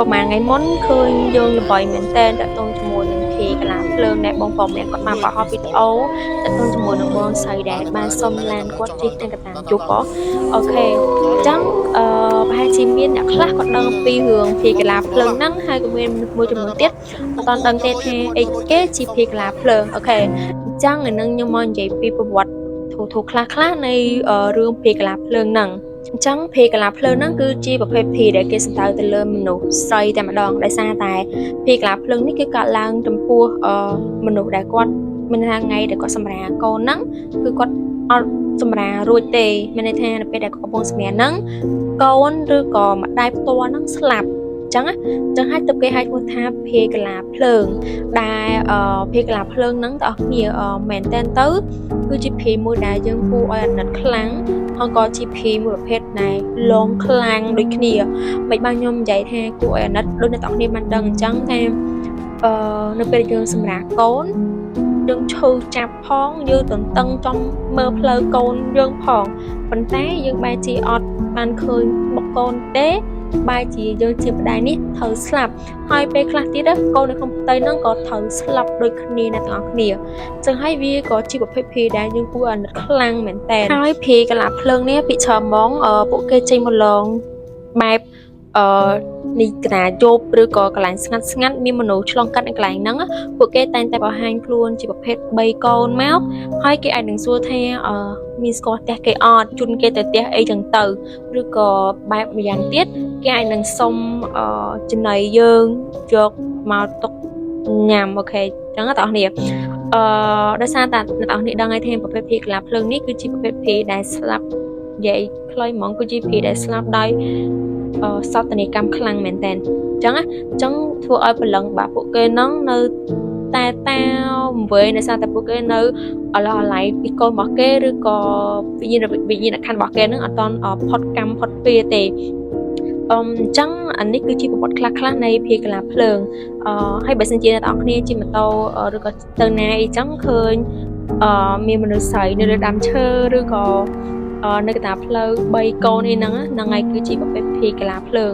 ประมาณไงม้อนคืนយើងល្បីមែនតើតកតងជាមួយនឹងភីកលាភ្លើងដែលបងប្អូនម្នាក់គាត់បានបង្ហោះវីដេអូតកតងជាមួយនឹងបងស្រីដែលបានសុំឡានគាត់ជិះទៅកតានជប់អូខេអញ្ចឹងប្រហែលជាមានអ្នកខ្លះគាត់ដឹងពីរឿងភីកលាភ្លើងហ្នឹងហើយក៏មានមួយចំនួនទៀតអត់ដឹងទេថាអីគេជាភីកលាភ្លើងអូខេអញ្ចឹងឥឡូវខ្ញុំមកនិយាយពីប្រវត្តិធូរខ្លះនៃរឿងភីកលាភ្លើងហ្នឹងអញ្ចឹងភេកលាភ្លើងហ្នឹងគឺជាប្រភេទភីដែលគេសំដៅទៅលើមនុស្សស្រីតែម្ដងដោយសារតែភេកលាភ្លើងនេះគឺកើតឡើងចំពោះមនុស្សដែលគាត់មានថ្ងៃដែលគាត់សម្រាលកូនហ្នឹងគឺគាត់អត់សម្រាលរួចទេមានន័យថានៅពេលដែលគាត់កំពុងសម្រាលហ្នឹងកូនឬក៏ម្ដាយផ្ទាល់ហ្នឹងស្លាប់អញ្ចឹងហើយទៅគេហៅឈ្មោះថាភេកលាភ្លើងដែលភេកលាភ្លើងហ្នឹងតើអស់គ្នាមែនតើទៅគឺជាភីមួយដែលយើងគួរឲ្យអាណិតខ្លាំងហើយក៏ជាភីមួយប្រភេទដែលលងខ្លាំងដូចគ្នាមិនបានខ្ញុំនិយាយថាគួរឲ្យអាណិតដូចអ្នកទាំងគ្នាបានដឹងអញ្ចឹងថានៅពេលយើងសម្រាប់កូនយើងឈឺចាប់ផងយើងទន្ទឹងចំមើលផ្លូវកូនយើងផងប៉ុន្តែយើងបែរជាអត់បានឃើញបុកកូនទេបែរជាយើងជាម្ដាយនេះត្រូវស្លាប់ហើយពេលខ្លះទៀតកូននៅក្នុងផ្ទៃហ្នឹងក៏ត្រូវស្លាប់ដូចគ្នាអ្នកទាំងអស់គ្នាអញ្ចឹងហើយវាក៏ជាប្រភេទភីដែលយើងគួរអាណិតខ្លាំងមែនតើហើយភីកលាភ្លើងនេះពីច្រើនហ្មងពួកគេចេញមកឡងបែបនេះកណាជប់ឬក៏កន្លែងស្ងាត់មានមនុស្សឆ្លងកាត់នៅកន្លែងហ្នឹងពួកគេតែងតែបង្ហាញខ្លួនជាប្រភេទ3កូនមកហើយគេអាចនឹងសួរថាមានស្គាល់ផ្ទះគេអត់ជូនគេទៅផ្ទះអីចឹងទៅឬក៏បែបម្យ៉ាងទៀតគេអាចនឹងសុំចំណីយើងយកមកទុកញ៉ាំអូខេចឹងបងប្អូនដោយសារតែអ្នកនរដឹងហើយថាប្រភេទភីកលាភ្លើងនេះគឺជាប្រភេទភីដែលស្លាប់និយាយខ្លីហ្មងគឺជាភីដែលស្លាប់ដោយសោកនីកម្មខ្លាំងមែនតើអញ្ចឹងធ្វើឲ្យព្រលឹងបាក់ពួកគេហ្នឹងនៅតែវិញដោយសារតែពួកគេនៅអឡោះអាឡៃពីកូនរបស់គេឬក៏វិញ្ញាណខណ្ឌរបស់គេហ្នឹងអត់តន់ផុតកម្មផុតពៀទេអញ្ចឹងអានេះគឺជាប្រវត្តិខ្លះនៃភីកលាភ្លើងហើយបើសិនជាអ្នកនរគ្នាជិះម៉ូតូឬក៏ទៅណាអីចឹងឃើញមានមនុស្សស្រីនៅលើដើមឈើឬក៏នៅកណ្ដាលផ្លូវ3កូននេះហ្នឹងហើយគឺជាប្រភេទភីកលាភ្លើង